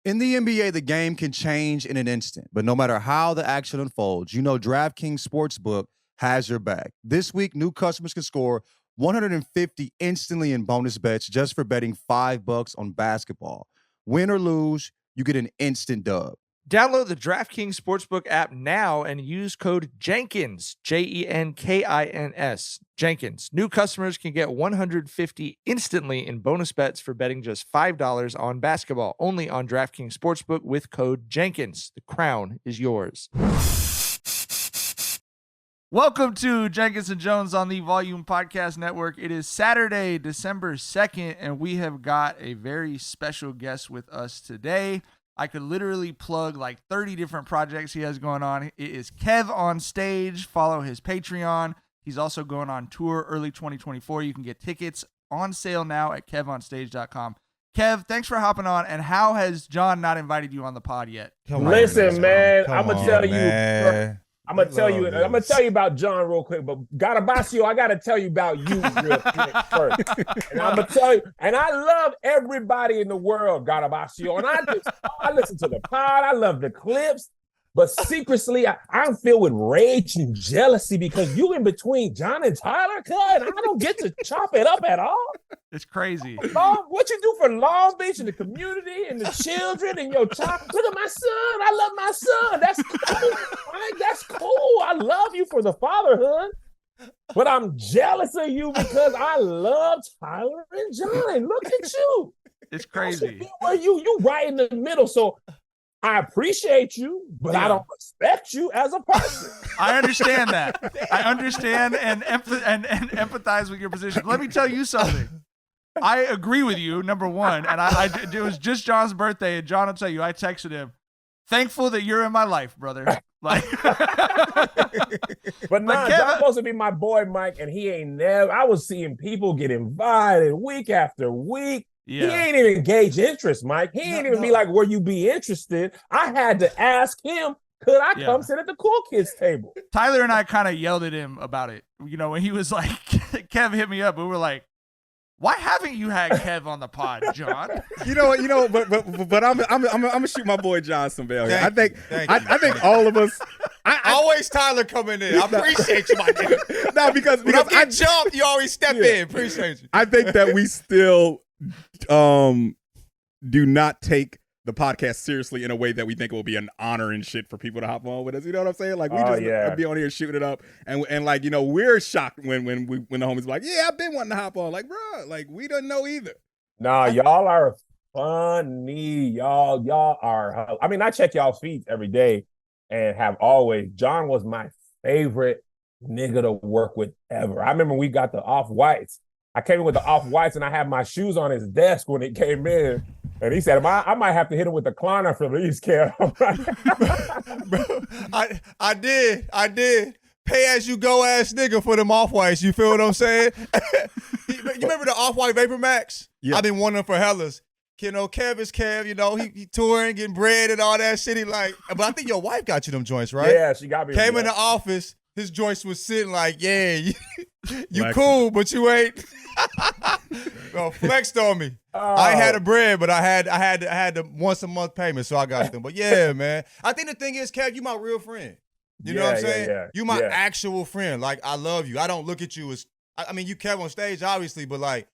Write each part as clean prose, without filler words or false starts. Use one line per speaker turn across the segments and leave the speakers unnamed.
In the NBA, the game can change in an instant, but no matter how the action unfolds, you know DraftKings Sportsbook has your back. This week, new customers can score 150 instantly in bonus bets just for betting $5 on basketball. Win or lose, you get an instant dub.
Download the DraftKings Sportsbook app now and use code Jenkins, Jenkins. Jenkins. New customers can get 150 instantly in bonus bets for betting just $5 on basketball. Only on DraftKings Sportsbook with code Jenkins. The crown is yours. Welcome to Jenkins and Jonez on the Volume Podcast Network. It is Saturday, December 2nd, and we have got a very special guest with us today. I could literally plug like 30 different projects he has going on. It is KevOnStage. Follow his Patreon. He's also going on tour early 2024. You can get tickets on sale now at KevOnStage.com. Kev, thanks for hopping on. And how has John not invited you on the pod yet?
Listen, man, I'm gonna tell you. I'm gonna tell you about John real quick, but Garabasio, I gotta tell you about you real quick first. And I'm gonna tell you, and I love everybody in the world, Garabasio, and I listen to the pod, I love the clips, but secretly I'm filled with rage and jealousy because you in between John and Tyler, cuz, and I don't get to chop it up at all.
It's crazy.
What you do for Long Beach and the community and the children and your child? Look at my son. I love my son. That's cool. Right? That's cool. I love you for the fatherhood. But I'm jealous of you because I love Tyler and John. Look at you.
It's crazy.
You right in the middle. So I appreciate you, but I don't respect you as a person.
I understand that. I understand and empathize with your position. Let me tell you something. I agree with you, number one, and it was just John's birthday, and John will tell you, I texted him, thankful that you're in my life, brother. Like,
but nah, John's supposed to be my boy, Mike, and he ain't never. I was seeing people get invited week after week. Yeah. He ain't even gauge interest, Mike. He ain't even be like, "Will you be interested?" I had to ask him, could I come sit at the cool kids table?
Tyler and I kind of yelled at him about it. You know, when he was like, Kev hit me up, and we were like, why haven't you had Kev on the pod, John?
But I'm gonna shoot my boy John some bail here. I think all of us.
Always Tyler coming in. I appreciate you, my nigga.
No, because
I jump, you always step in. Appreciate you.
I think that we still do not take the podcast seriously in a way that we think it will be an honor and shit for people to hop on with us. You know what I'm saying? Like we just be on here shooting it up, and like, you know, we're shocked when the homies be like, yeah, I've been wanting to hop on. Like, bro, like we don't know either.
Nah, y'all are funny. Y'all are. I mean, I check y'all's feeds every day, and have always. John was my favorite nigga to work with ever. I remember we got the Off-Whites. I came in with the Off-Whites, and I had my shoes on his desk when it came in. And he said, I might have to hit him with the Kleiner for the East Camp.
Bro, I did. Pay as you go ass nigga for them Off-Whites. You feel what I'm saying? You remember the Off-White Vapor Max? Yeah. I've been wanting them for hellas. You know, Kev is Kev, you know, he touring, getting bread and all that shit. He like, but I think your wife got you them joints, right?
Yeah, she got me.
Came in the office, his joints was sitting like, yeah, you cool, but you ain't. Flexed on me. I ain't had a bread, but I had the once a month payment, so I got them. But yeah, man. I think the thing is, Kev, you my real friend. You know what I'm saying? Yeah. You my actual friend. Like, I love you. I don't look at you as, I mean, you KevOnStage, obviously, but like,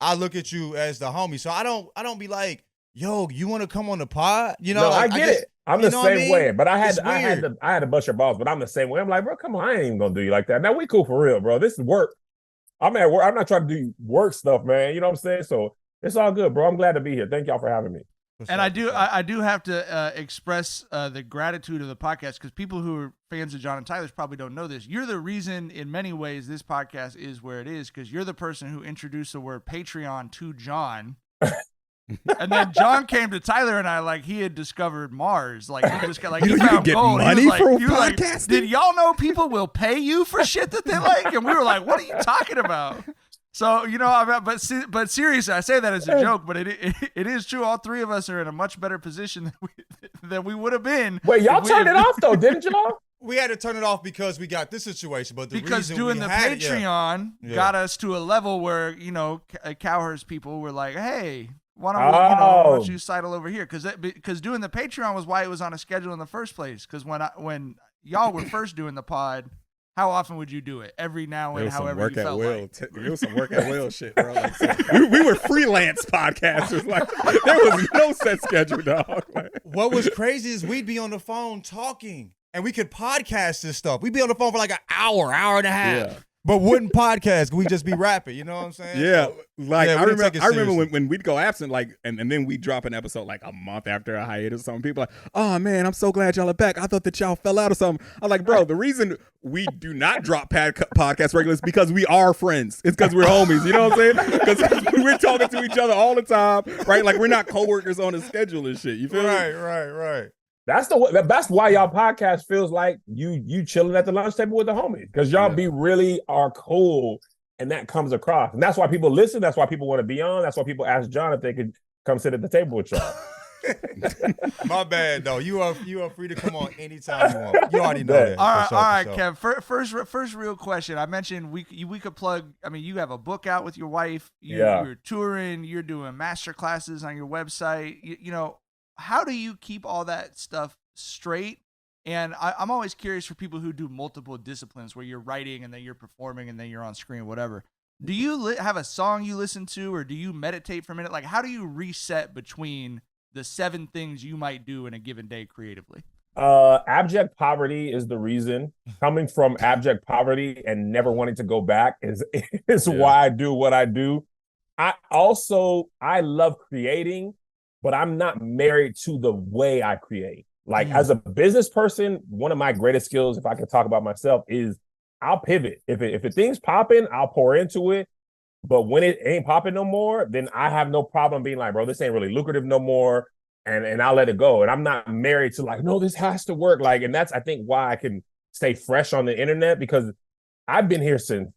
I look at you as the homie. So I don't be like, yo, you want to come on the pod? You know,
no,
like,
I get it. I'm the same way, but I had to bust your balls, but I'm the same way. I'm like, bro, come on, I ain't even gonna do you like that. Now we cool for real, bro. This is work. I'm at work. I'm not trying to do work stuff, man. You know what I'm saying? So it's all good, bro. I'm glad to be here. Thank y'all for having me.
And I do have to express the gratitude of the podcast, because people who are fans of John and Tyler's probably don't know this. You're the reason, in many ways, this podcast is where it is, because you're the person who introduced the word Patreon to John. And then John came to Tyler and I like he had discovered Mars. Like he just got like
you
found
get
gold.
money
like,
for podcasting.
Did y'all know people will pay you for shit that they like? And we were like, what are you talking about? So, you know, but seriously, I say that as a joke, but it is true. All three of us are in a much better position than we would have been.
Wait, y'all turned it off though, didn't y'all?
We had to turn it off because we got this situation. But
because doing the Patreon got us to a level where, you know, Cowhurst people were like, hey, why don't you sidle over here? Because doing the Patreon was why it was on a schedule in the first place. Because when y'all were first doing the pod, how often would you do it? Every now and however you felt like.
It was some work at will shit, bro. Like, so we were freelance podcasters. Like, there was no set schedule, dog. Like,
what was crazy is we'd be on the phone talking, and we could podcast this stuff. We'd be on the phone for like an hour and a half. Yeah. But wouldn't podcast, we'd just be rapping, you know what I'm saying?
Yeah, so, like I remember when we'd go absent, like, and then we'd drop an episode like a month after a hiatus or something. People are like, oh man, I'm so glad y'all are back. I thought that y'all fell out or something. I'm like, bro, the reason we do not drop podcast regularly is because we are friends. It's because we're homies, you know what I'm saying? Because we're talking to each other all the time, right? Like, we're not coworkers on a schedule and shit. You feel me?
Right.
That's why y'all podcast feels like you chilling at the lunch table with the homies, because y'all be really are cool, and that comes across, and that's why people listen. That's why people want to be on. That's why people ask John if they could come sit at the table with y'all.
My bad though. You are free to come on anytime you want. You already know that.
All right, Kev. First real question. I mentioned we could plug. I mean, you have a book out with your wife. You're touring. You're doing master classes on your website. You know. How do you keep all that stuff straight? And I'm always curious for people who do multiple disciplines where you're writing and then you're performing and then you're on screen, whatever. Do you have a song you listen to, or do you meditate for a minute? Like, how do you reset between the 7 things you might do in a given day creatively?
Abject poverty is the reason. Coming from abject poverty and never wanting to go back is why I do what I do. I love creating, but I'm not married to the way I create. Like, as a business person, one of my greatest skills, if I can talk about myself, is I'll pivot. If a thing's popping, I'll pour into it. But when it ain't popping no more, then I have no problem being like, bro, this ain't really lucrative no more. And I'll let it go. And I'm not married to like, no, this has to work. Like, and that's, I think, why I can stay fresh on the internet, because I've been here since,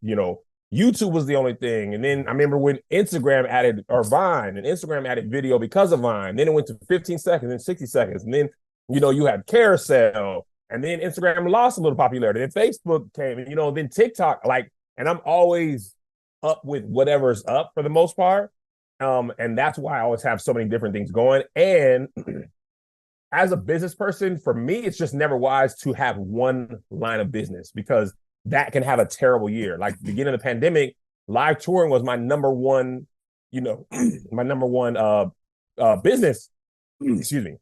YouTube was the only thing. And then I remember when Instagram added, or Vine, and Instagram added video because of Vine. Then it went to 15 seconds and 60 seconds. And then, you had carousel. And then Instagram lost a little popularity. Then Facebook came, and, then TikTok. Like, and I'm always up with whatever's up for the most part. And that's why I always have so many different things going. And as a business person, for me, it's just never wise to have one line of business, because that can have a terrible year. Like, beginning of the pandemic, live touring was my number one, business. Excuse me.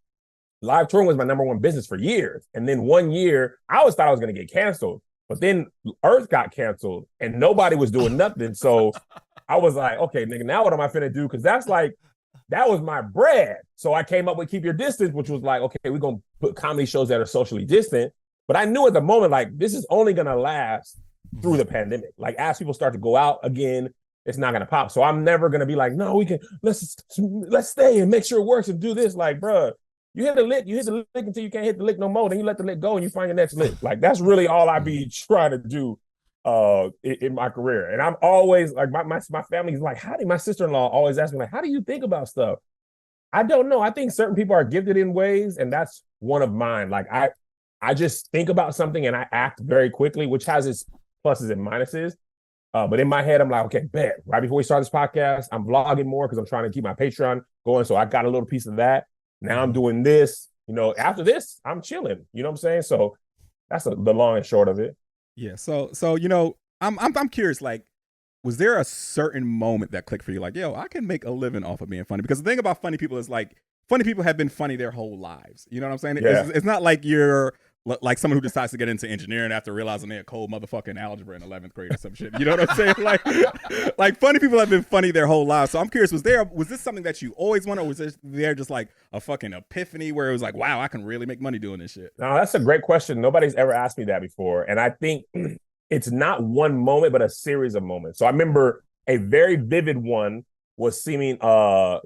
Live touring was my number one business for years. And then one year, I always thought I was going to get canceled. But then Earth got canceled and nobody was doing nothing. So I was like, okay, nigga, now what am I finna do? Because that was my bread. So I came up with Keep Your Distance, which was like, okay, we're going to put comedy shows that are socially distant. But I knew at the moment, like, this is only going to last through the pandemic. Like, as people start to go out again, it's not going to pop. So I'm never going to be like, no, let's stay and make sure it works and do this. Like, bro, you hit the lick until you can't hit the lick no more. Then you let the lick go and you find your next lick. Like, that's really all I be trying to do in my career. And I'm always like, my family's like, my sister-in-law always asks me, like, how do you think about stuff? I don't know. I think certain people are gifted in ways, and that's one of mine. Like, I just think about something and I act very quickly, which has its pluses and minuses. But in my head, I'm like, okay, bet. Right before we start this podcast, I'm vlogging more because I'm trying to keep my Patreon going. So I got a little piece of that. Now I'm doing this. After this, I'm chilling. You know what I'm saying? So that's the long and short of it.
Yeah. So I'm curious. Like, was there a certain moment that clicked for you? Like, yo, I can make a living off of being funny. Because the thing about funny people is, like, funny people have been funny their whole lives. You know what I'm saying?
Yeah.
It's not like you're like someone who decides to get into engineering after realizing they're cold motherfucking algebra in 11th grade or some shit. You know what I'm saying? Like funny people have been funny their whole lives. So I'm curious, was this something that you always wanted, or was there just like a fucking epiphany where it was like, wow, I can really make money doing this shit?
No, that's a great question. Nobody's ever asked me that before. And I think it's not one moment, but a series of moments. So I remember a very vivid one was seeing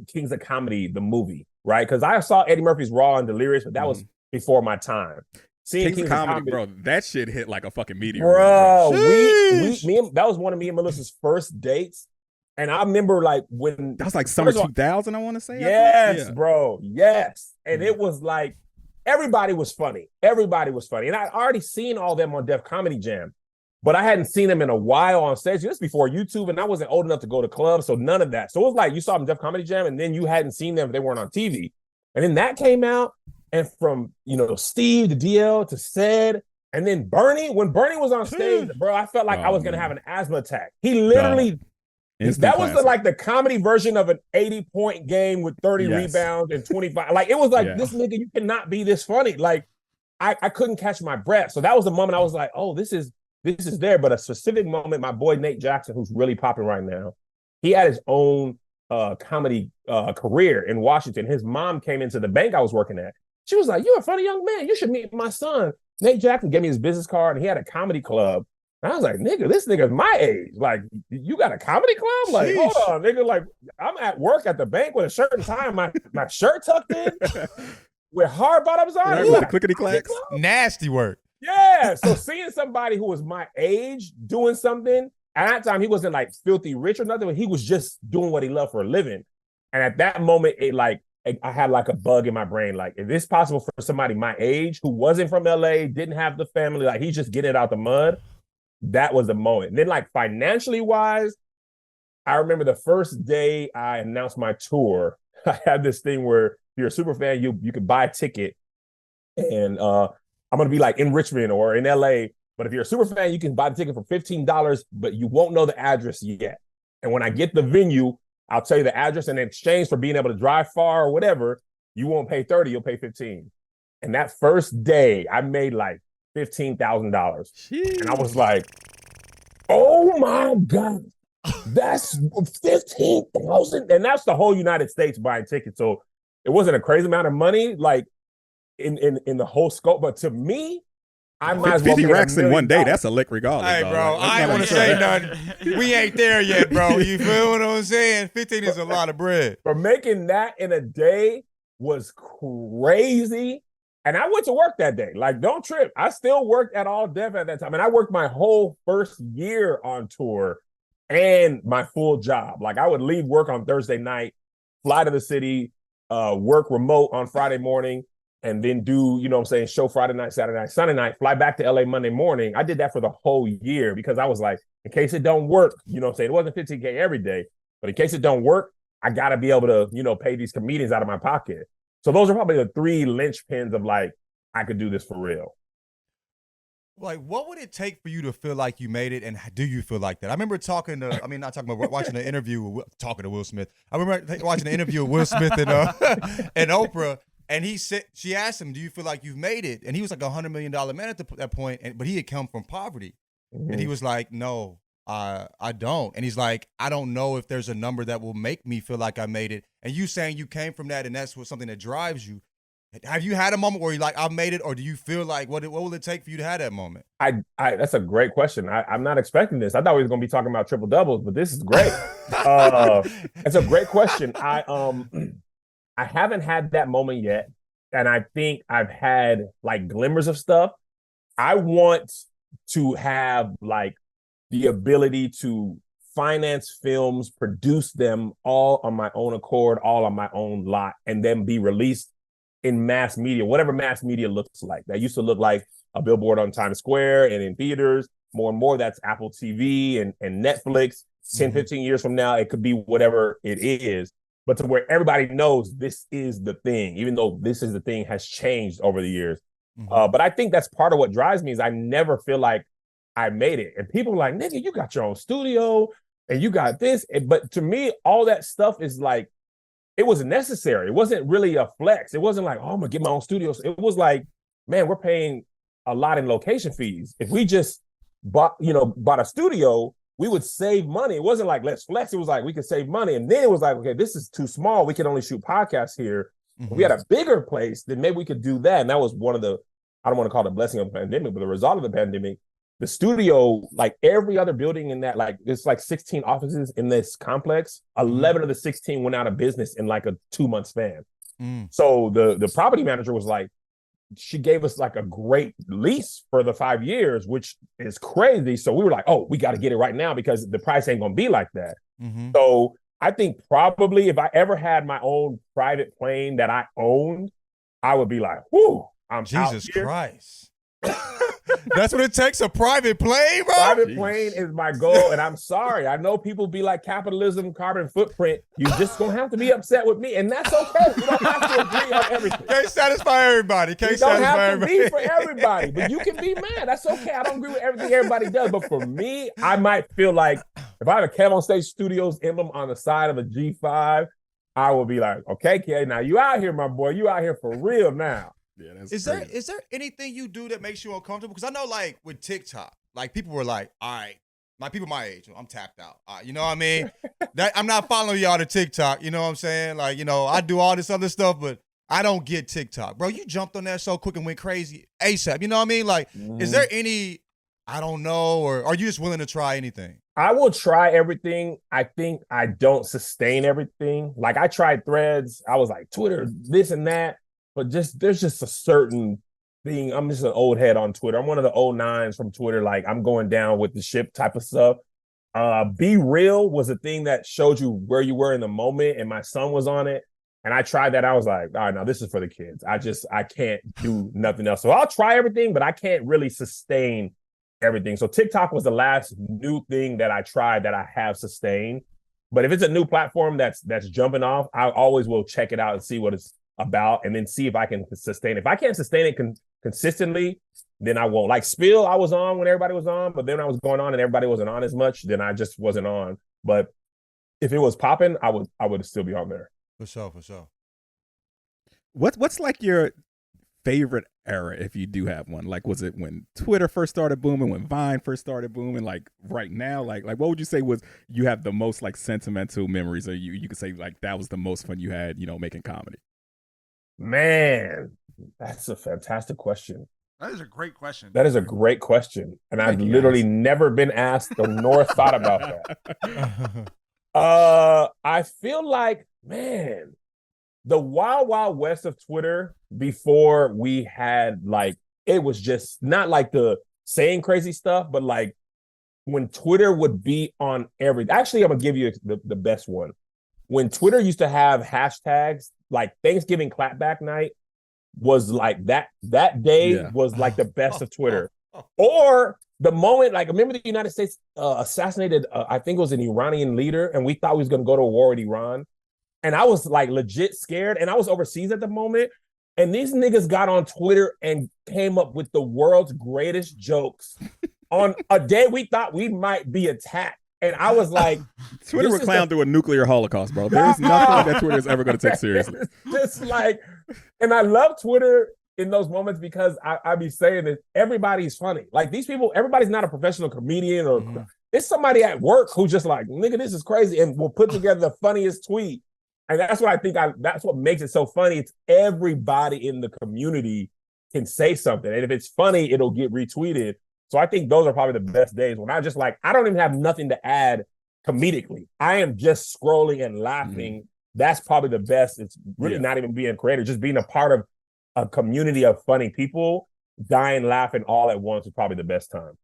Kings of Comedy, the movie, right? Because I saw Eddie Murphy's Raw and Delirious, but that was before my time. Seeing
Kings of Comedy, bro, that shit hit like a fucking meteor.
Bro, that was one of me and Melissa's first dates. And I remember, like, when...
That was like summer 2000, I want to say?
Yes, bro, yes. And it was like, everybody was funny. And I'd already seen all them on Def Comedy Jam. but I hadn't seen him in a while on stage. This before YouTube, and I wasn't old enough to go to clubs, so none of that. So it was like you saw him Def Comedy Jam, and then you hadn't seen them if they weren't on TV. And then that came out, and from Steve to DL to Ced, and then Bernie. When Bernie was on stage, bro, I felt like I was gonna have an asthma attack. He literally. That was the comedy version of an 80-point game with 30 rebounds and 25. Like, it was like, this nigga, you cannot be this funny. Like, I couldn't catch my breath. So that was the moment I was like, oh, this is there. But a specific moment, my boy Nate Jackson, who's really popping right now, he had his own comedy career in Washington. His mom came into the bank I was working at. She was like, you're a funny young man. You should meet my son. Nate Jackson gave me his business card, and he had a comedy club. And I was like, nigga, this nigga's my age. Like, you got a comedy club? Like, hold on, nigga. Like, I'm at work at the bank with a shirt and tie, my shirt tucked in, with hard bottoms on.
With the clickety clacks.
Nasty work.
Yeah. So seeing somebody who was my age doing something, at that time, he wasn't like filthy rich or nothing, but he was just doing what he loved for a living. And at that moment, I had like a bug in my brain. Like, if it's possible for somebody my age who wasn't from LA, didn't have the family, like he's just getting it out the mud. That was the moment. And then, like, financially wise, I remember the first day I announced my tour, I had this thing where if you're a super fan, you could buy a ticket, and I'm gonna be like in Richmond or in LA. But if you're a super fan, you can buy the ticket for $15, but you won't know the address yet. And when I get the venue, I'll tell you the address, and in exchange for being able to drive far or whatever, you won't pay 30, you'll pay 15. And that first day, I made like $15,000. And I was like, oh my God, that's 15,000. And that's the whole United States buying tickets. So it wasn't a crazy amount of money, like in the whole scope. But to me, I might as well
50 racks in one day. That's a lick regardless.
Hey, bro, I ain't want to say nothing. We ain't there yet, bro. You feel what I'm saying? 15 is a lot of bread.
But making that in a day was crazy. And I went to work that day. Like, don't trip. I still worked at All Def at that time. And I worked my whole first year on tour and my full job. Like, I would leave work on Thursday night, fly to the city, work remote on Friday morning, and then do, show Friday night, Saturday night, Sunday night, fly back to LA Monday morning. I did that for the whole year because I was like, in case it don't work, it wasn't $15K every day, but in case it don't work, I got to be able to, pay these comedians out of my pocket. So those are probably the three linchpins of like, I could do this for real.
Like, what would it take for you to feel like you made it, and do you feel like that? I remember watching an interview talking to Will Smith. I remember watching an interview with Will Smith and Oprah, and she asked him, do you feel like you've made it? And he was like $100 million man at that point, but he had come from poverty. Mm-hmm. And he was like, no, I don't. And he's like, I don't know if there's a number that will make me feel like I made it. And you saying you came from that and that's something that drives you. Have you had a moment where you're like, I've made it, or do you feel like what will it take for you to have that moment?
That's a great question. I'm not expecting this. I thought we were going to be talking about triple doubles, but this is great. It's a great question. I haven't had that moment yet, and I think I've had like glimmers of stuff. I want to have like the ability to finance films, produce them all on my own accord, all on my own lot, and then be released in mass media, whatever mass media looks like. That used to look like a billboard on Times Square and in theaters. More and more, that's Apple TV and Netflix. 10, 15 years from now, it could be whatever it is. But to where everybody knows this is the thing, even though this is the thing has changed over the years. Mm-hmm. But I think that's part of what drives me is I never feel like I made it. And people are like, nigga, you got your own studio and you got this. But to me, all that stuff is like, it was necessary. It wasn't really a flex. It wasn't like, oh, I'm gonna get my own studio. It was like, man, we're paying a lot in location fees. If we just bought a studio, we would save money. It wasn't like, let's flex. It was like, we could save money. And then it was like, okay, this is too small. We can only shoot podcasts here. Mm-hmm. If we had a bigger place, then maybe we could do that. And that was one of the, I don't want to call it a blessing of the pandemic, but the result of the pandemic. The studio, like every other building in that, like there's like 16 offices in this complex. 11 of the 16 went out of business in like a 2-month span. So the property manager was like, she gave us like a great lease for the 5 years, which is crazy. So we were like, oh, we got to get it right now because the price ain't going to be like that. Mm-hmm. So I think probably if I ever had my own private plane that I owned, I would be like, whoo, I'm
Jesus Christ. That's what it takes, a private plane, bro?
Private plane is my goal, and I'm sorry. I know people be like capitalism, carbon footprint. You just gonna have to be upset with me, and that's okay. You don't have to agree on everything.
Can't satisfy everybody.
You don't have to be for everybody, but you can be mad. That's okay. I don't agree with everything everybody does, but for me, I might feel like if I have a KevOnStage Studios emblem on the side of a G5, I will be like, okay, Kev, now you out here, my boy. You out here for real now.
Yeah, that's
is there anything you do that makes you uncomfortable? Because I know, like, with TikTok, like, people were like, all right, like, people my age, I'm tapped out. You know what I mean? I'm not following y'all to TikTok. You know what I'm saying? Like, you know, I do all this other stuff, but I don't get TikTok. Bro, you jumped on that so quick and went crazy ASAP. You know what I mean? Like, is there any, I don't know, or are you just willing to try anything?
I will try everything. I think I don't sustain everything. Like, I tried Threads. I was like, Twitter, this and that. But there's just a certain thing. I'm just an old head on Twitter. I'm one of the old nines from Twitter. Like, I'm going down with the ship type of stuff. Be Real was a thing that showed you where you were in the moment, and my son was on it. And I tried that. I was like, all right, now this is for the kids. I can't do nothing else. So I'll try everything, but I can't really sustain everything. So TikTok was the last new thing that I tried that I have sustained. But if it's a new platform that's jumping off, I always will check it out and see what it's about, and then see if I can sustain it. If I can't sustain it consistently, then I won't. Like Spill, I was on when everybody was on, but then I was going on and everybody wasn't on as much, then I just wasn't on. But if it was popping, I would still be on there.
For sure.
What's like your favorite era, if you do have one? Like, was it when Twitter first started booming, when Vine first started booming, like right now? Like what would you say was you have the most like sentimental memories, or you could say like that was the most fun you had, you know, making comedy?
Man, that's a fantastic question.
That is a great question.
That is a great question. And I've literally never been asked or nor thought about that. I feel like, man, the wild, wild west of Twitter before we had, like, it was just not like the saying crazy stuff, but like when Twitter would be on everything. Actually, I'm going to give you the best one. When Twitter used to have hashtags, like Thanksgiving clapback night was like that day was like the best of Twitter. Or the moment, like, remember the United States assassinated, I think it was an Iranian leader, and we thought we was going to go to war with Iran. And I was like legit scared, and I was overseas at the moment. And these niggas got on Twitter and came up with the world's greatest jokes on a day we thought we might be attacked. And I was like,
Twitter would clown through a nuclear holocaust, bro. There's nothing that Twitter is ever going to take seriously.
Just like, and I love Twitter in those moments because I be saying that everybody's funny. Like, these people, everybody's not a professional comedian, or it's somebody at work who's just like, nigga, this is crazy, and will put together the funniest tweet. And that's what I think, that's what makes it so funny. It's everybody in the community can say something. And if it's funny, it'll get retweeted. So I think those are probably the best days when I just like, I don't even have nothing to add comedically. I am just scrolling and laughing. That's probably the best. It's really not even being creative, just being a part of a community of funny people, dying laughing all at once is probably the best time.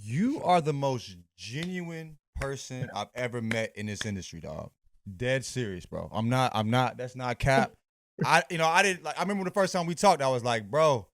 You are the most genuine person I've ever met in this industry, dog. Dead serious, bro. I'm not, that's not cap. I remember the first time we talked, I was like, bro,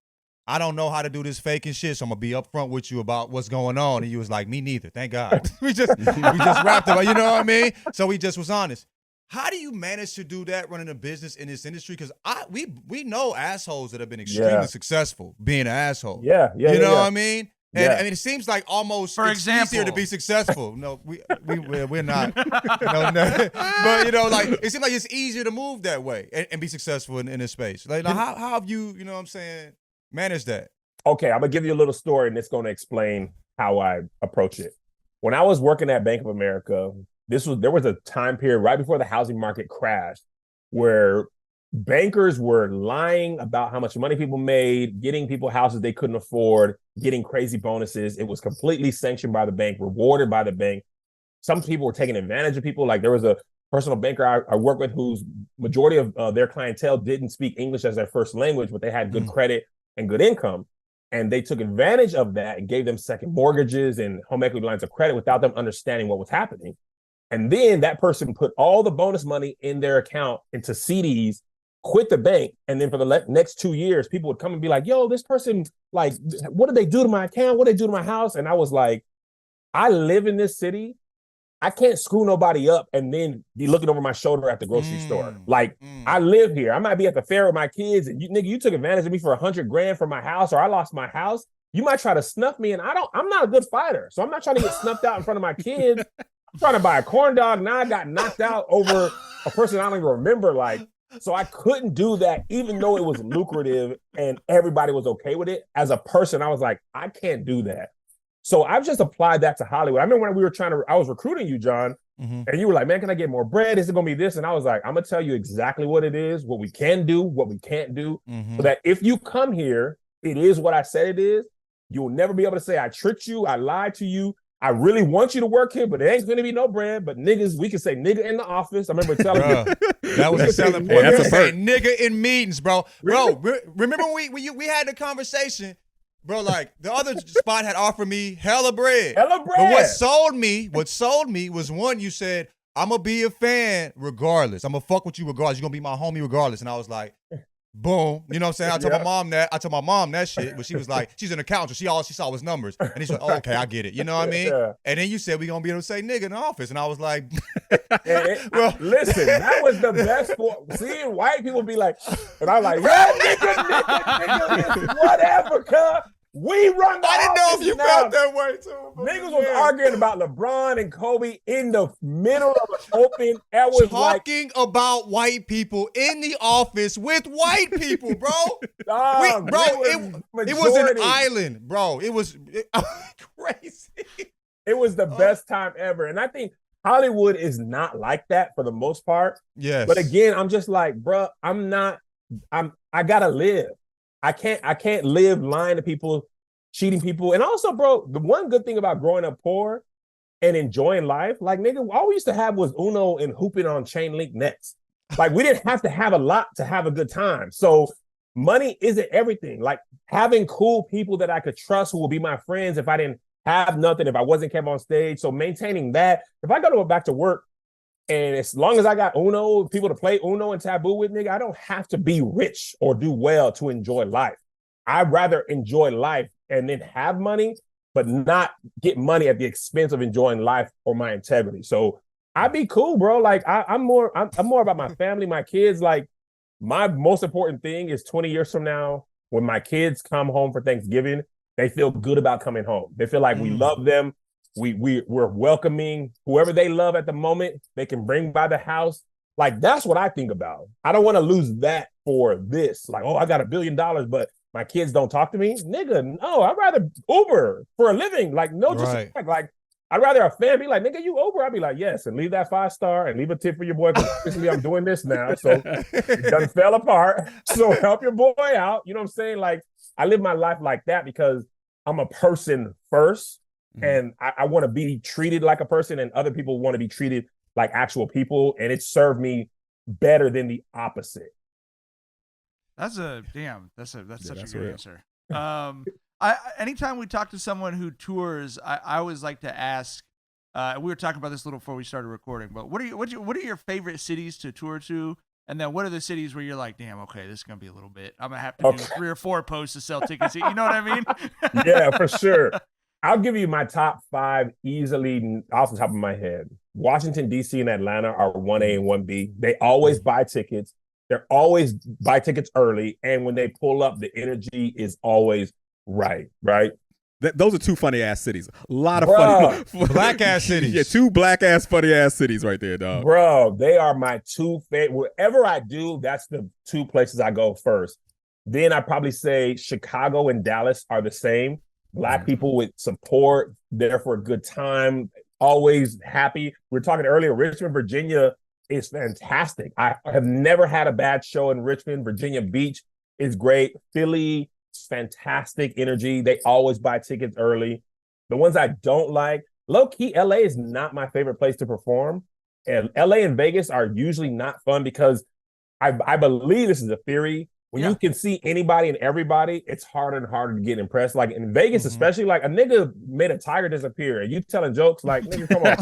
I don't know how to do this fake and shit, so I'm gonna be upfront with you about what's going on. And you was like, me neither. Thank God. we just wrapped it. You know what I mean? So we just was honest. How do you manage to do that running a business in this industry? Because we know assholes that have been extremely successful being an asshole. You know what I mean? And I mean, it seems like almost easier to be successful. No, we're not. No. But, you know, like, it seems like it's easier to move that way and be successful in this space. Like, how have you, you know what I'm saying, managed that?
Okay, I'm going to give you a little story, and it's going to explain how I approach it. When I was working at Bank of America, there was a time period right before the housing market crashed where bankers were lying about how much money people made, getting people houses they couldn't afford, getting crazy bonuses. It was completely sanctioned by the bank, rewarded by the bank. Some people were taking advantage of people. Like, there was a personal banker I work with whose majority of their clientele didn't speak English as their first language, but they had good credit and good income. And they took advantage of that and gave them second mortgages and home equity lines of credit without them understanding what was happening. And then that person put all the bonus money in their account into CDs, quit the bank. And then for the next 2 years, people would come and be like, yo, this person, like, what did they do to my account? What did they do to my house? And I was like, I live in this city. I can't screw nobody up and then be looking over my shoulder at the grocery store. Like, I live here. I might be at the fair with my kids, and you took advantage of me for $100,000 for my house, or I lost my house. You might try to snuff me, and I'm not a good fighter. So I'm not trying to get snuffed out in front of my kids. I'm trying to buy a corn dog. Now I got knocked out over a person I don't even remember. Like, so I couldn't do that, even though it was lucrative and everybody was okay with it. As a person, I was like, I can't do that. So I've just applied that to Hollywood. I remember when I was recruiting you, John, and you were like, man, can I get more bread? Is it going to be this? And I was like, I'm going to tell you exactly what it is, what we can do, what we can't do, so that if you come here, it is what I said it is. You'll never be able to say I tricked you, I lied to you. I really want you to work here, but it ain't going to be no bread. But niggas, we can say nigga in the office. I remember telling you.
That was a selling point. That's a nigga in meetings, bro. Really? Bro, remember when we had the conversation? Bro, like, the other spot had offered me hella bread. But what sold me was, one, you said, I'm going to be a fan regardless. I'm going to fuck with you regardless. You're going to be my homie regardless. And I was like, boom. You know what I'm saying? I told my mom that shit, but she was like, she's an accountant. All she saw was numbers. And he's like, oh, okay, I get it. You know what I mean? Yeah. And then you said we're going to be able to say nigga in the office. And I was like,
listen, that was the best for seeing white people be like, and I'm like, yeah, nigga, whatever, cuz. We run the
I didn't know if you
now.
felt that way too.
Niggas was arguing about LeBron and Kobe in the middle of an open. That was
talking about white people in the office with white people, bro. It was an island, bro. It was crazy.
It was the best time ever. And I think Hollywood is not like that for the most part.
Yes.
But again, I'm just like, bro, I gotta live. I can't live lying to people, cheating people. And also, bro, the one good thing about growing up poor and enjoying life, like, nigga, all we used to have was Uno and hooping on chain link nets. Like, we didn't have to have a lot to have a good time. So money isn't everything. Like, having cool people that I could trust who will be my friends if I didn't have nothing, if I wasn't KevOnStage. So maintaining that. If I go back to work, and as long as I got Uno, people to play Uno and Taboo with, nigga, I don't have to be rich or do well to enjoy life. I'd rather enjoy life and then have money, but not get money at the expense of enjoying life or my integrity. So I'd be cool, bro. Like, I'm more about my family, my kids. Like, my most important thing is 20 years from now, when my kids come home for Thanksgiving, they feel good about coming home. They feel like we love them. We're welcoming whoever they love at the moment. They can bring by the house. Like, that's what I think about. I don't want to lose that for this. Like, oh, I got $1 billion, but my kids don't talk to me. Nigga, no, I'd rather Uber for a living. Like, no disrespect. Like, I'd rather a fan be like, nigga, you Uber? I'd be like, yes, and leave that 5-star and leave a tip for your boy, because obviously I'm doing this now. So it done fell apart. So help your boy out. You know what I'm saying? Like, I live my life like that because I'm a person first. And I want to be treated like a person, and other people want to be treated like actual people. And it served me better than the opposite.
That's such a good answer. Anytime we talk to someone who tours, I always like to ask, we were talking about this a little before we started recording, but what are your favorite cities to tour to? And then what are the cities where you're like, damn, okay, this is going to be a little bit, I'm going to have to do 3 or 4 posts to sell tickets. You know what I mean?
Yeah, for sure. I'll give you my top 5 easily off the top of my head. Washington, D.C. and Atlanta are 1A and 1B. They always buy tickets. They're always buy tickets early. And when they pull up, the energy is always right?
Those are 2 funny ass cities. A lot of funny
black ass cities.
Yeah, 2 black ass funny ass cities right there, dog.
Bro, they are my 2 favorite. Whatever I do, that's the 2 places I go first. Then I probably say Chicago and Dallas are the same. Black people with support, there for a good time, always happy. We were talking earlier, Richmond, Virginia is fantastic. I have never had a bad show in Richmond. Virginia Beach is great. Philly, fantastic energy. They always buy tickets early. The ones I don't like, low-key, LA is not my favorite place to perform. And LA and Vegas are usually not fun because I believe, this is a theory, When you can see anybody and everybody, it's harder and harder to get impressed. Like in Vegas, especially, like a nigga made a tiger disappear and you telling jokes like, nigga, come on.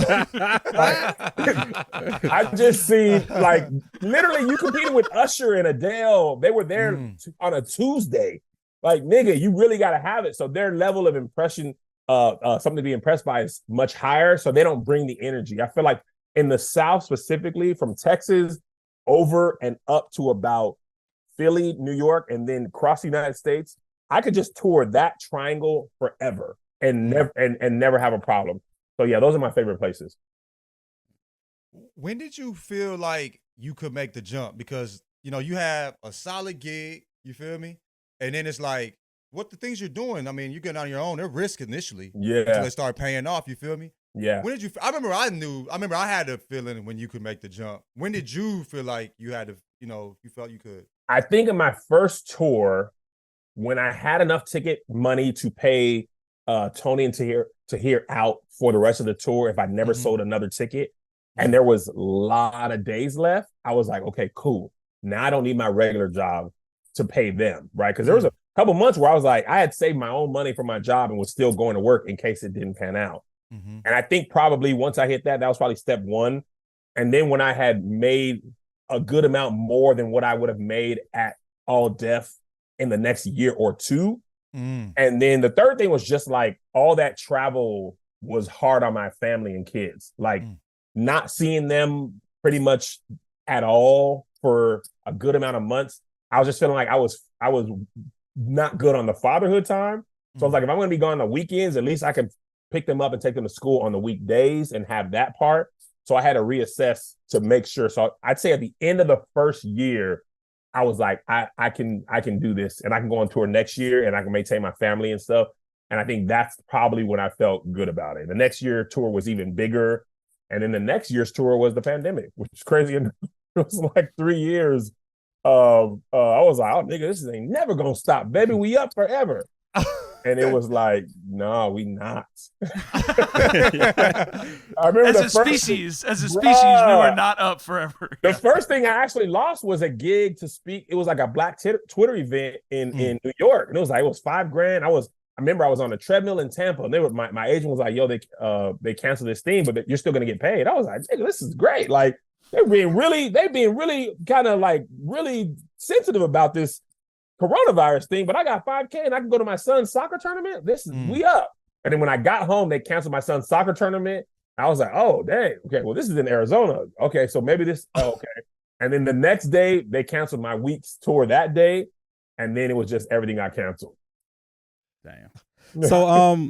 Like, I just see, like, literally you competing with Usher and Adele. They were there on a Tuesday. Like, nigga, you really got to have it. So their level of impression, something to be impressed by is much higher. So they don't bring the energy. I feel like in the South specifically, from Texas over and up to about Philly, New York, and then across the United States, I could just tour that triangle forever and never have a problem. So yeah, those are my favorite places.
When did you feel like you could make the jump? Because, you know, you have a solid gig, you feel me? And then it's like, what the things you're doing, I mean, you're getting on your own, they're risk initially.
Yeah.
Until they start paying off, you feel me?
Yeah.
When did you, I remember I had a feeling when you could make the jump. When did you feel like you had to, you know, you felt you could?
I think in my first tour, when I had enough ticket money to pay Tony and Tahir out for the rest of the tour, if I never sold another ticket, and there was a lot of days left, I was like, okay, cool. Now I don't need my regular job to pay them, right? Because there was a couple months where I was like, I had saved my own money for my job and was still going to work in case it didn't pan out. And I think probably once I hit that was probably step one. And then when I had made a good amount more than what I would have made at All Def in the next year or two. And then the third thing was just like all that travel was hard on my family and kids. Like not seeing them pretty much at all for a good amount of months. I was just feeling like I was not good on the fatherhood time. So I was like, if I'm going to be gone on the weekends, at least I can pick them up and take them to school on the weekdays and have that part. So I had to reassess to make sure. So I'd say at the end of the first year, I was like, I can do this and I can go on tour next year and I can maintain my family and stuff. And I think that's probably when I felt good about it. The next year tour was even bigger. And then the next year's tour was the pandemic, which is crazy. It was like 3 years. I was like, oh, nigga, this ain't never going to stop. Baby, we up forever. And it was like, no, we not. I remember
as a species, we were not up forever.
The first thing I actually lost was a gig to speak. It was like a Black Twitter event in New York, and it was $5,000. I remember I was on a treadmill in Tampa, and my agent was like, "Yo, they canceled this thing, but you're still gonna get paid." I was like, "Nigga, this is great!" Like they being really kind of like really sensitive about this coronavirus thing, but I got $5,000 and I can go to my son's soccer tournament. We up. And then when I got home, they canceled my son's soccer tournament. I was like, oh, dang. Okay, well, this is in Arizona. Okay, so maybe this, okay. And then the next day, they canceled my week's tour that day. And then it was just everything got canceled.
Damn. So,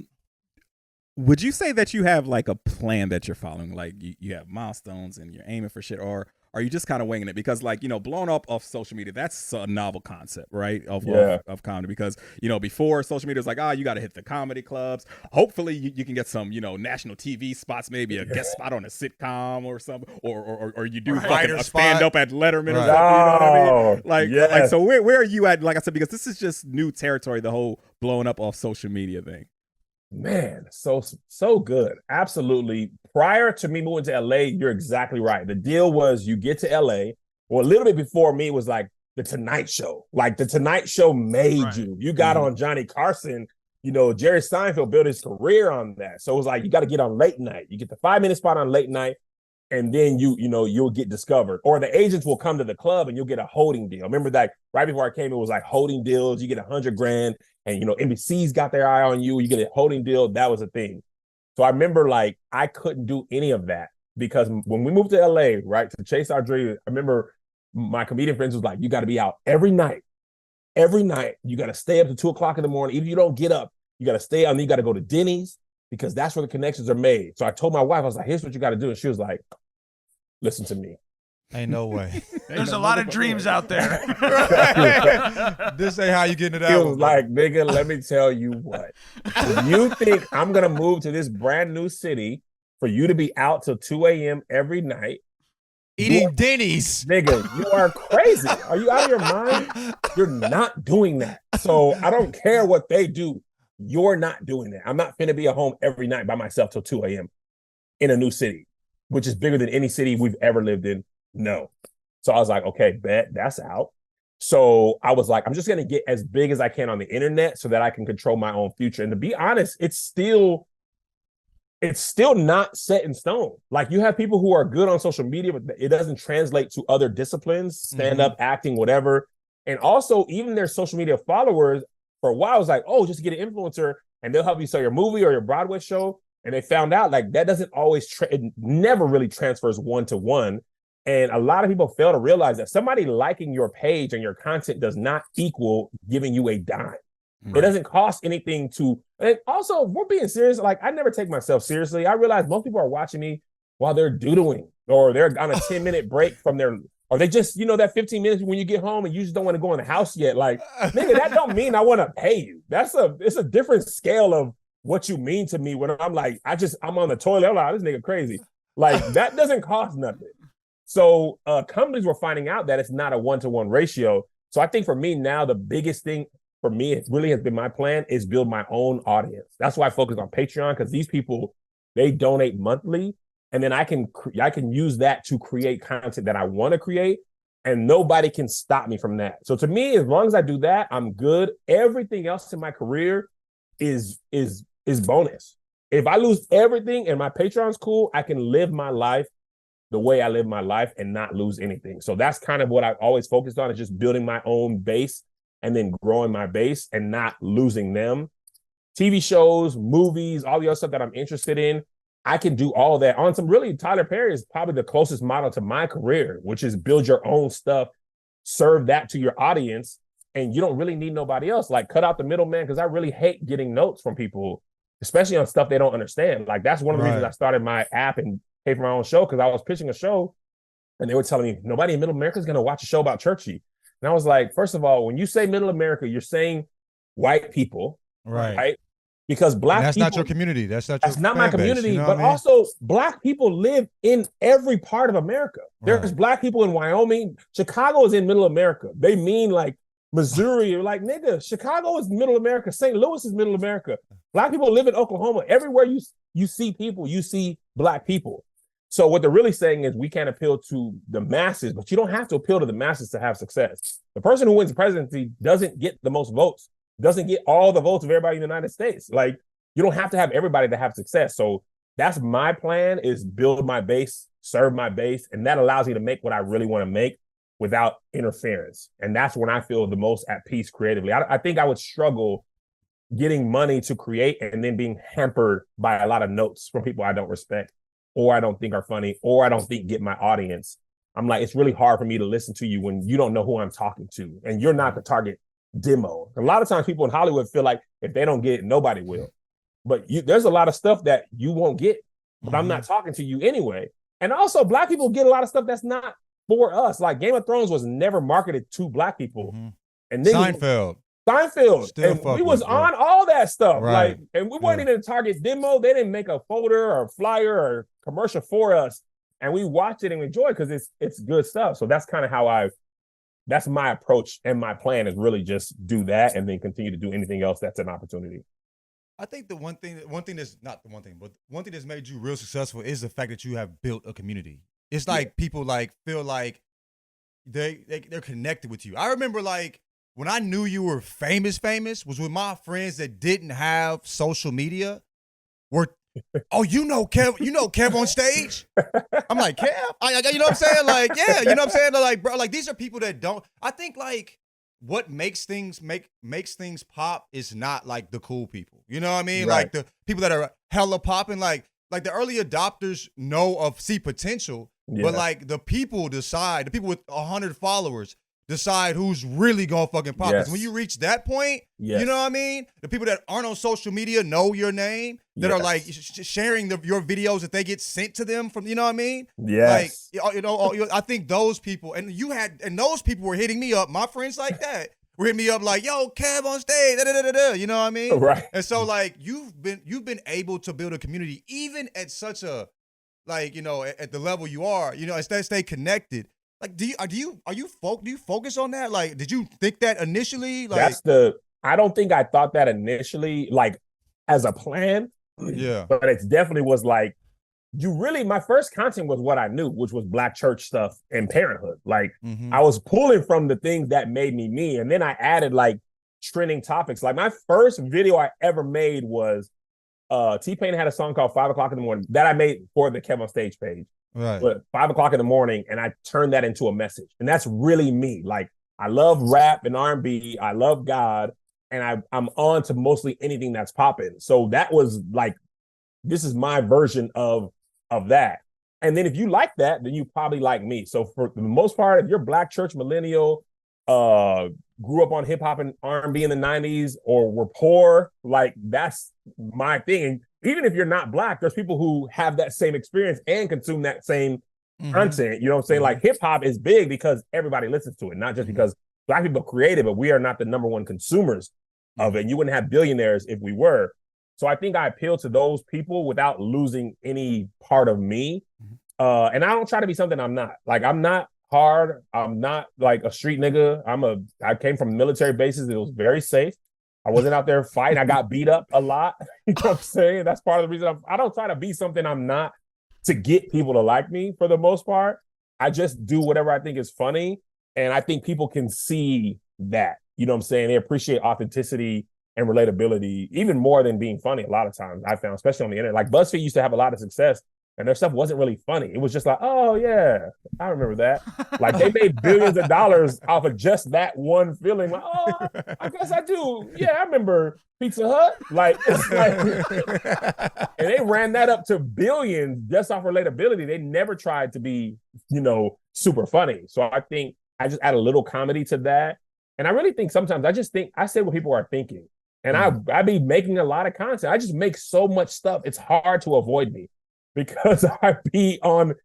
would you say that you have like a plan that you're following? Like you have milestones and you're aiming for shit, or are you just kind of winging it? Because like, you know, blowing up off social media, that's a novel concept, right? Of comedy. Because, you know, before social media was like, you got to hit the comedy clubs. Hopefully you can get some, you know, national TV spots, maybe a guest spot on a sitcom or something, or you do fucking a stand up at Letterman or something. You know what I mean? Like, so where are you at? Like I said, because this is just new territory, the whole blowing up off social media thing.
Man, so good. Absolutely. Prior to me moving to LA, you're exactly right. The deal was you get to LA, or a little bit before me was like the Tonight Show. Like the Tonight Show made you. You got on Johnny Carson. You know, Jerry Seinfeld built his career on that. So it was like you got to get on late night. You get the 5-minute spot on late night, and then you'll get discovered. Or the agents will come to the club and you'll get a holding deal. Remember that right before I came, it was like holding deals. You get $100,000. And, you know, NBC's got their eye on you. You get a holding deal. That was a thing. So I remember, like, I couldn't do any of that because when we moved to LA, right, to chase our dream, I remember my comedian friends was like, you got to be out every night. Every night. You got to stay up to 2 o'clock in the morning. Even if you don't get up, you got to stay out and you got to go to Denny's because that's where the connections are made. So I told my wife, I was like, here's what you got to do. And she was like, listen to me.
Ain't no way.
There's a lot of dreams out there.
This ain't how you getting it out.
It was like, nigga, let me tell you what. If you think I'm going to move to this brand new city for you to be out till 2 a.m. every night,
eating Denny's.
Nigga, you are crazy. Are you out of your mind? You're not doing that. So I don't care what they do. You're not doing that. I'm not finna be at home every night by myself till 2 a.m. in a new city, which is bigger than any city we've ever lived in. No. So I was like, okay, bet, that's out. So I was like, I'm just going to get as big as I can on the internet so that I can control my own future. And to be honest, it's still not set in stone. Like, you have people who are good on social media, but it doesn't translate to other disciplines, stand-up, acting, whatever. And also, even their social media followers, for a while, was like, oh, just get an influencer and they'll help you sell your movie or your Broadway show. And they found out like that doesn't always, it never really transfers one-to-one. And a lot of people fail to realize that somebody liking your page and your content does not equal giving you a dime. Right. It doesn't cost anything to, and also, if we're being serious, like, I never take myself seriously. I realize most people are watching me while they're doodling, or they're on a 10-minute break from their, or they just, that 15 minutes when you get home and you just don't want to go in the house yet. Like, nigga, that don't mean I want to pay you. It's a different scale of what you mean to me when I'm like, I'm on the toilet. I'm like, this nigga crazy. Like, that doesn't cost nothing. So companies were finding out that it's not a one-to-one ratio. So I think for me now, the biggest thing for me, it really has been my plan, is build my own audience. That's why I focus on Patreon, because these people, they donate monthly, and then I can use that to create content that I want to create, and nobody can stop me from that. So to me, as long as I do that, I'm good. Everything else in my career is bonus. If I lose everything and my Patreon's cool, I can live my life the way I live my life and not lose anything. So that's kind of what I've always focused on, is just building my own base and then growing my base and not losing them. TV shows, movies, all the other stuff that I'm interested in, I can do all that on some really, Tyler Perry is probably the closest model to my career, which is build your own stuff, serve that to your audience, and you don't really need nobody else. Like, cut out the middleman, because I really hate getting notes from people, especially on stuff they don't understand. Like, that's one of the reasons I started my app and pay for my own show, because I was pitching a show and they were telling me nobody in Middle America is going to watch a show about Churchy. And I was like, first of all, when you say Middle America, you're saying white people, right? Because Black people, that's not
your community. That's not
my community. But also, Black people live in every part of America. Right. There's Black people in Wyoming. Chicago is in Middle America. They mean like Missouri. You're like, nigga, Chicago is Middle America. St. Louis is Middle America. Black people live in Oklahoma. Everywhere you see people, you see Black people. So what they're really saying is we can't appeal to the masses, but you don't have to appeal to the masses to have success. The person who wins the presidency doesn't get the most votes, doesn't get all the votes of everybody in the United States. Like, you don't have to have everybody to have success. So that's my plan, is build my base, serve my base, and that allows me to make what I really want to make without interference. And that's when I feel the most at peace creatively. I think I would struggle getting money to create and then being hampered by a lot of notes from people I don't respect, or I don't think are funny, or I don't think get my audience. I'm like, it's really hard for me to listen to you when you don't know who I'm talking to, and you're not the target demo. A lot of times people in Hollywood feel like if they don't get it, nobody will. But there's a lot of stuff that you won't get, but I'm not talking to you anyway. And also, Black people get a lot of stuff that's not for us. Like, Game of Thrones was never marketed to Black people. And then
Seinfeld.
And we was on all that stuff. Right. Like, and we weren't even a target demo. They didn't make a folder or flyer or commercial for us. And we watched it and enjoy it because it's good stuff. So that's kind of how that's my approach, and my plan is really just do that and then continue to do anything else that's an opportunity.
I think the one thing that's not the one thing, but one thing that's made you real successful is the fact that you have built a community. It's like people like feel like they're connected with you. I remember like when I knew you were famous was with my friends that didn't have social media. You know KevOnStage? I'm like, Kev? You know what I'm saying? Like, yeah, you know what I'm saying? Like, bro, like these are people that don't. I think like what makes things pop is not like the cool people. You know what I mean? Right. Like the people that are hella popping, like the early adopters see potential, but like the people decide, the people with 100 followers decide who's really gonna fucking pop. Because when you reach that point, you know what I mean? The people that aren't on social media know your name, that are like sharing your videos that they get sent to them from, you know what I mean?
Yes.
Like, I think those people, and those people were hitting me up, my friends like that, were hitting me up like, yo, KevOnStage, da-da-da-da-da, you know what I mean?
Right.
And so like, you've been able to build a community, even at such a, like, you know, at the level you are, you know, and stay connected. Like, do you focus on that? Like, did you think that initially? Like,
I don't think I thought that initially, like as a plan.
Yeah.
But it definitely was like, my first content was what I knew, which was Black church stuff and parenthood. Like I was pulling from the things that made me me. And then I added like trending topics. Like my first video I ever made was T-Pain had a song called 5 o'clock in the morning that I made for the KevOnStage page.
Right.
But 5 o'clock in the morning, and I turned that into a message. And that's really me. Like I love rap and R&B. I love God. And I'm on to mostly anything that's popping. So that was like, this is my version of that. And then if you like that, then you probably like me. So for the most part, if you're Black church millennial, grew up on hip hop and R&B in the 90s, or were poor, like that's my thing. And even if you're not Black, there's people who have that same experience and consume that same content. You know what I'm saying? Like hip hop is big because everybody listens to it, not just because Black people create it, but we are not the number one consumers of it. And you wouldn't have billionaires if we were. So I think I appeal to those people without losing any part of me. And I don't try to be something I'm not. Like I'm not hard. I'm not like a street nigga. I came from military bases. It was very safe. I wasn't out there fighting. I got beat up a lot. You know what I'm saying? That's part of the reason I don't try to be something I'm not to get people to like me for the most part. I just do whatever I think is funny. And I think people can see that. You know what I'm saying? They appreciate authenticity and relatability even more than being funny a lot of times, I found, especially on the internet. Like BuzzFeed used to have a lot of success and their stuff wasn't really funny. It was just like, oh yeah, I remember that. Like they made billions of dollars off of just that one feeling. Like, oh, I guess I do. Yeah, I remember Pizza Hut. Like, it's like, and they ran that up to billions just off relatability. They never tried to be, super funny. So I think I just add a little comedy to that. And I really think sometimes I say what people are thinking. And I be making a lot of content. I just make so much stuff. It's hard to avoid me because I be on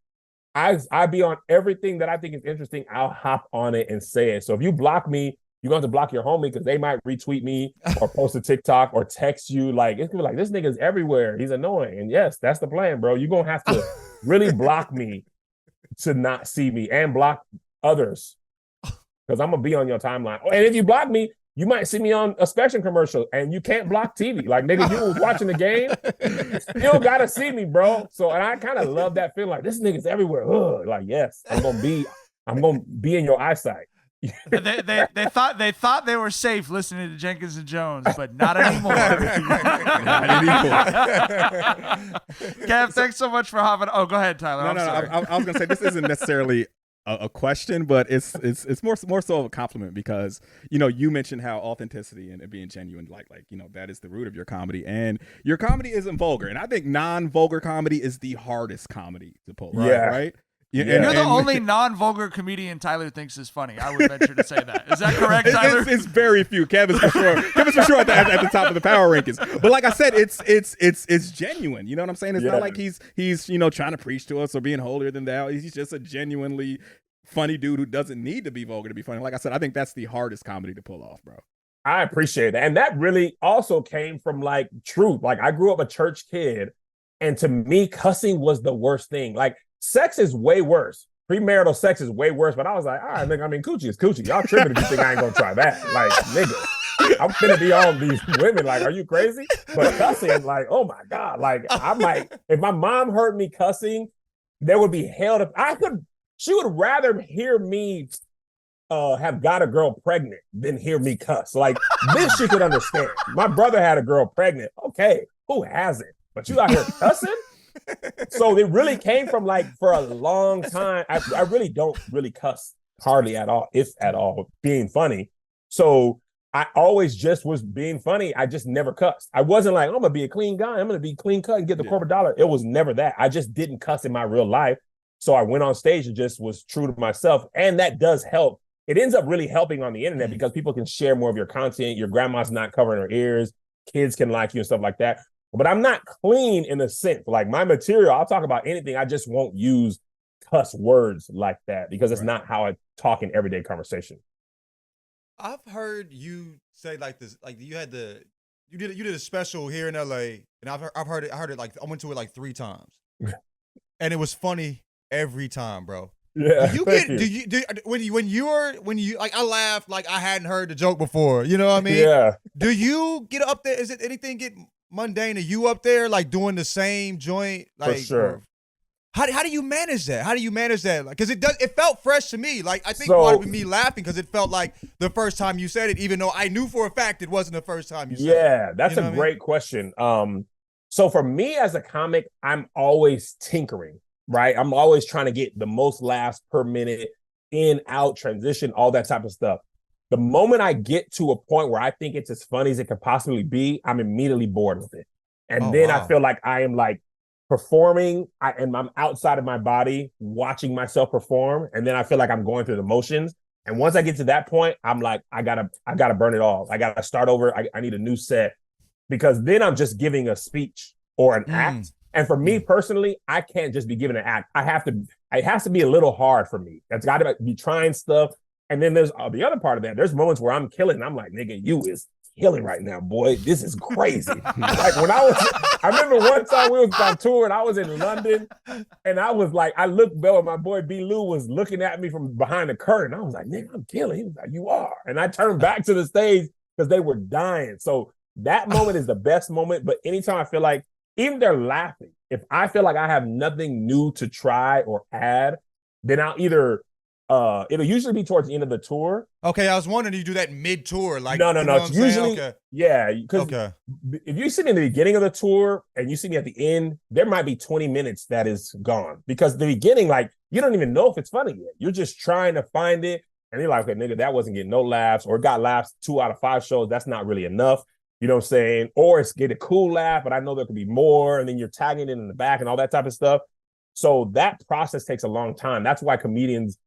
everything that I think is interesting. I'll hop on it and say it. So if you block me, you're going to have to block your homie because they might retweet me or post a TikTok or text you. Like, it's gonna be like, this nigga's everywhere. He's annoying. And yes, that's the plan, bro. You're going to have to really block me to not see me and block others. Because I'm going to be on your timeline. And if you block me, you might see me on a Spectrum commercial and you can't block TV. Like, nigga, you was watching the game, you still got to see me, bro. So, and I kind of love that feeling. Like, this nigga's everywhere. Ugh. Like, yes, I'm going to be in your eyesight.
they thought they were safe listening to Jenkins and Jonez, but not anymore. Kev, thanks so much for hopping. Oh, go ahead, Tyler.
No, I was gonna say this isn't necessarily a question, but it's more so of a compliment because you mentioned how authenticity and being genuine, like that is the root of your comedy, and your comedy isn't vulgar, and I think non-vulgar comedy is the hardest comedy to pull. Right?
Yeah. You're the only non-vulgar comedian Tyler thinks is funny. I would venture to say that. Is that correct, Tyler?
It's very few. Kevin's for sure. Kevin's for sure at the top of the power rankings. But like I said, it's genuine. You know what I'm saying? It's not like he's trying to preach to us or being holier than thou. He's just a genuinely funny dude who doesn't need to be vulgar to be funny. Like I said, I think that's the hardest comedy to pull off, bro.
I appreciate that. And that really also came from like truth. Like I grew up a church kid, and to me, cussing was the worst thing. Like, sex is way worse. Premarital sex is way worse. But I was like, all right, nigga, coochie is coochie. Y'all tripping if you think I ain't gonna try that. Like, nigga, I'm finna be on these women. Like, are you crazy? But cussing, like, oh my God. Like, I might, if my mom heard me cussing, there would be hell to, she would rather hear me have got a girl pregnant than hear me cuss. Like, this she could understand. My brother had a girl pregnant. Okay, who hasn't? But you out here cussing? So it really came from like for a long time. I really don't really cuss hardly at all, if at all, being funny. So I always just was being funny. I just never cussed. I wasn't like, I'm gonna be a clean guy. I'm gonna be clean cut and get the corporate dollar. It was never that. I just didn't cuss in my real life. So I went on stage and just was true to myself. And that does help. It ends up really helping on the internet because people can share more of your content. Your grandma's not covering her ears. Kids can like you and stuff like that. But I'm not clean in a sense. Like my material, I'll talk about anything. I just won't use cuss words like that because it's not how I talk in everyday conversation.
I've heard you say like this, like you did a special here in LA, and I heard it like I went to it like 3 times, and it was funny every time, bro.
Yeah.
When you like I laughed like I hadn't heard the joke before. You know what I mean?
Yeah.
Do you get up there? Is it anything get mundane? Are you up there like doing the same joint? Like,
for sure.
How do you manage that? How do you manage that? Because it felt fresh to me. Like I think part of me laughing because it felt like the first time you said it, even though I knew for a fact it wasn't the first time you said it.
Yeah, that's a great question. So for me as a comic, I'm always tinkering, right? I'm always trying to get the most laughs per minute, in, out, transition, all that type of stuff. The moment I get to a point where I think it's as funny as it could possibly be, I'm immediately bored with it. And then I feel like I am like performing and I'm outside of my body watching myself perform. And then I feel like I'm going through the motions. And once I get to that point, I'm like, I gotta burn it off. I gotta start over. I need a new set, because then I'm just giving a speech or an act. And for me personally, I can't just be giving an act. It has to be a little hard for me. It's got to be trying stuff. And then there's the other part of that. There's moments where I'm killing. And I'm like, nigga, you is killing right now, boy. This is crazy. Like when I remember one time we was on tour and I was in London, and I was like, I looked back and my boy B. Lou was looking at me from behind the curtain. I was like, nigga, I'm killing. He was like, you are. And I turned back to the stage because they were dying. So that moment is the best moment. But anytime I feel like, even they're laughing, if I feel like I have nothing new to try or add, then I'll either it'll usually be towards the end of the tour.
Okay, I was wondering, do you do that mid-tour? Like,
no. It's usually, yeah. Because if you see me in the beginning of the tour and you see me at the end, there might be 20 minutes that is gone. Because the beginning, like, you don't even know if it's funny yet. You're just trying to find it. And you're like, okay, nigga, that wasn't getting no laughs, or it got laughs 2 out of 5 shows. That's not really enough. You know what I'm saying? Or it's get a cool laugh, but I know there could be more. And then you're tagging it in the back and all that type of stuff. So that process takes a long time. That's why comedians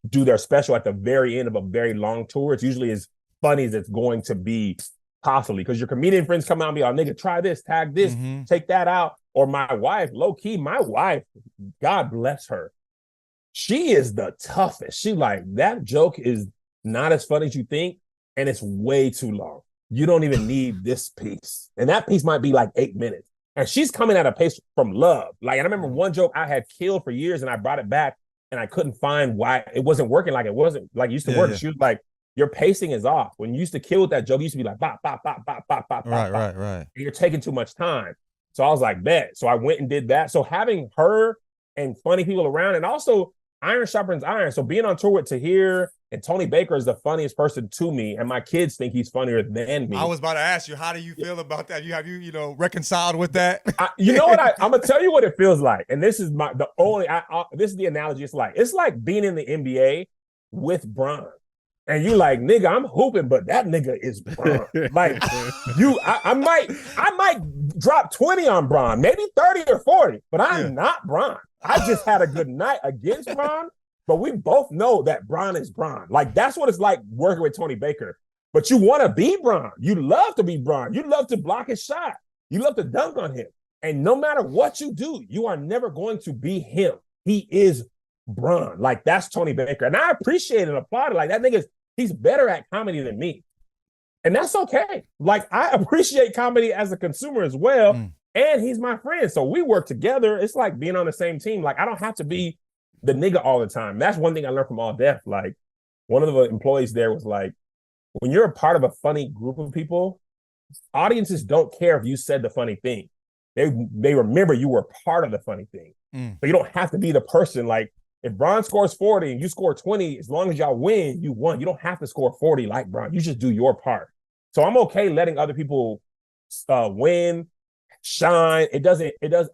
do their special at the very end of a very long tour. It's usually as funny as it's going to be possibly, because your comedian friends come out and be like, nigga, try this, tag this, take that out. Or my wife, low key, my wife, God bless her, she is the toughest. She like, that joke is not as funny as you think, and it's way too long. You don't even need this piece. And that piece might be like 8 minutes. And she's coming at a pace from love. Like, I remember one joke I had killed for years and I brought it back and I couldn't find why it wasn't working like it wasn't like it used to work. Yeah. She was like, your pacing is off. When you used to kill with that joke, you used to be like, bop, bop, bop, bop, bop, bop,
right,
bop.
Right.
And you're taking too much time. So I was like, bet. So I went and did that. So having her and funny people around, and also iron sharpens iron. So being on tour with Tahir and Tony Baker is the funniest person to me, and my kids think he's funnier than me.
I was about to ask you, how do you feel about that? Have you reconciled with that?
You know what? I'm gonna tell you what it feels like, and this is this is the analogy. It's like being in the NBA with Bron, and you like, nigga, I'm hooping, but that nigga is Bron. Like I might drop 20 on Bron, maybe 30 or 40, but I'm not Bron. I just had a good night against Bron. But we both know that Bron is Bron. Like, that's what it's like working with Tony Baker. But you want to be Bron. You love to be Bron. You love to block his shot. You love to dunk on him. And no matter what you do, you are never going to be him. He is Bron. Like, that's Tony Baker. And I appreciate and applaud it. Like, that nigga, he's better at comedy than me. And that's okay. Like, I appreciate comedy as a consumer as well. And he's my friend. So we work together. It's like being on the same team. Like, I don't have to be the nigga all the time. That's one thing I learned from All Def. Like, one of the employees there was like, when you're a part of a funny group of people, audiences don't care if you said the funny thing. They remember you were part of the funny thing. So you don't have to be the person. Like, if Bron scores 40 and you score 20, as long as y'all win, you won. You don't have to score 40 like Bron. You just do your part. So I'm okay letting other people win, shine.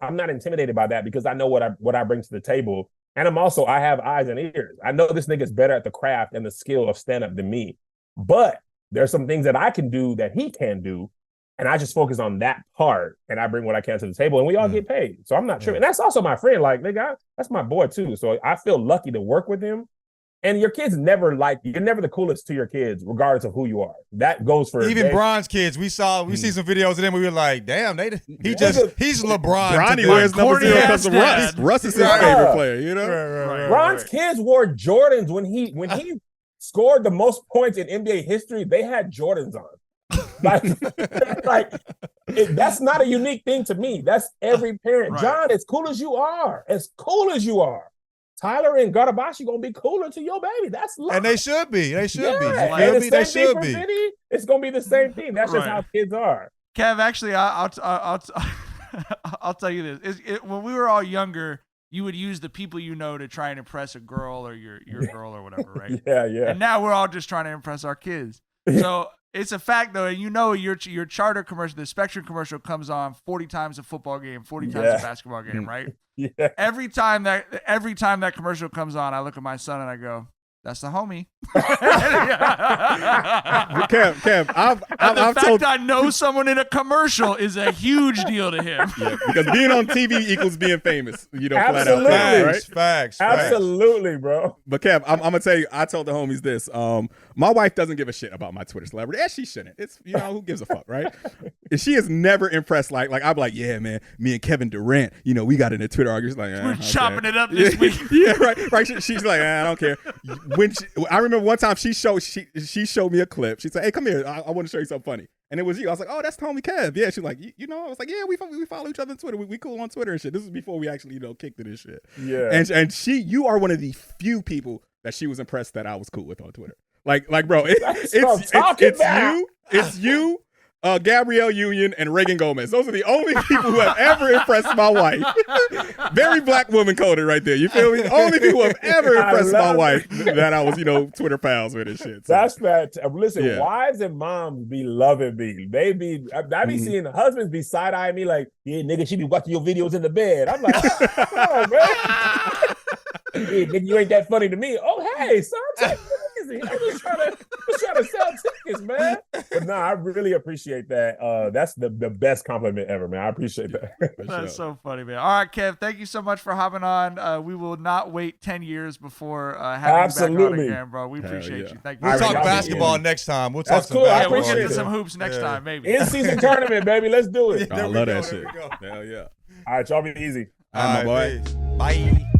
I'm not intimidated by that, because I know what I bring to the table. And I have eyes and ears. I know this nigga's better at the craft and the skill of stand-up than me. But there's some things that I can do that he can do. And I just focus on that part, and I bring what I can to the table, and we all get paid. So I'm not tripping. And that's also my friend. Like, nigga, that's my boy too. So I feel lucky to work with him. And your kids you're never the coolest to your kids, regardless of who you are. That goes for
even Bron's kids. We see some videos of them. We were like, damn, he's LeBron.
Bronny wears number 0 because of Russ. Russ is his favorite player, you know?
Right. Bron's kids wore Jordans when he scored the most points in NBA history. They had Jordans on. That's not a unique thing to me. That's every parent. Right. John, as cool as you are, Tyler and Garabashi gonna be cooler to your baby. That's life.
And they should be. They should be.
They should be. Vinny, it's gonna be the same thing. That's just how kids are.
Kev, actually, I'll tell you this. When we were all younger, you would use the people you know to try and impress a girl or your girl or whatever, right?
Yeah, yeah.
And now we're all just trying to impress our kids. So it's a fact, though, and your charter commercial, the Spectrum commercial comes on 40 times a football game, 40 times a basketball game, right?
Yeah.
Every time that commercial comes on, I look at my son and I go, "That's the homie."
Kev, I've
told I know someone in a commercial is a huge deal to him.
Yeah, because being on TV equals being famous. You know,
Absolutely.
flat out, right?
Facts.
Absolutely, bro.
But Kev, I'm gonna tell you, I told the homies this. My wife doesn't give a shit about my Twitter celebrity, and she shouldn't. It's who gives a fuck, right? And she is never impressed. Like I'm like, yeah, man, me and Kevin Durant, we got in a Twitter argument. Like,
we're chopping it up this week.
Yeah, right. She's like, I don't care. I remember one time she showed me a clip. She said, "Hey, come here. I want to show you something funny." And it was you. I was like, "Oh, that's the homie Kev." Yeah. She's like, I was like, "Yeah, we follow each other on Twitter. We cool on Twitter and shit." This is before we actually kicked it and shit.
Yeah.
And you are one of the few people that she was impressed that I was cool with on Twitter. Like, bro, it's you, Gabrielle Union, and Reagan Gomez. Those are the only people who have ever impressed my wife. Very black woman coded right there. You feel me? Only people who have ever impressed my wife that I was, Twitter pals with and shit. So.
That's that. Listen, wives and moms be loving me. They be, I be seeing the husbands be side-eyeing me like, yeah, nigga, she be watching your videos in the bed. I'm like, oh, man. Yeah, nigga, you ain't that funny to me. Oh, hey, son, take it easy. I'm just trying to sell tickets, man. But I really appreciate that. That's the best compliment ever, man. I appreciate that.
That's so funny, man. All right, Kev, thank you so much for hopping on. We will not wait 10 years before having you back on again, bro. We appreciate you. Thank you.
We'll talk basketball next time. We'll talk some
cool.
basketball.
We'll get into some hoops next time, maybe.
In-season tournament, baby. Let's do it.
I love that shit. Hell yeah.
All right, y'all be easy.
All right, my boy.
Bye.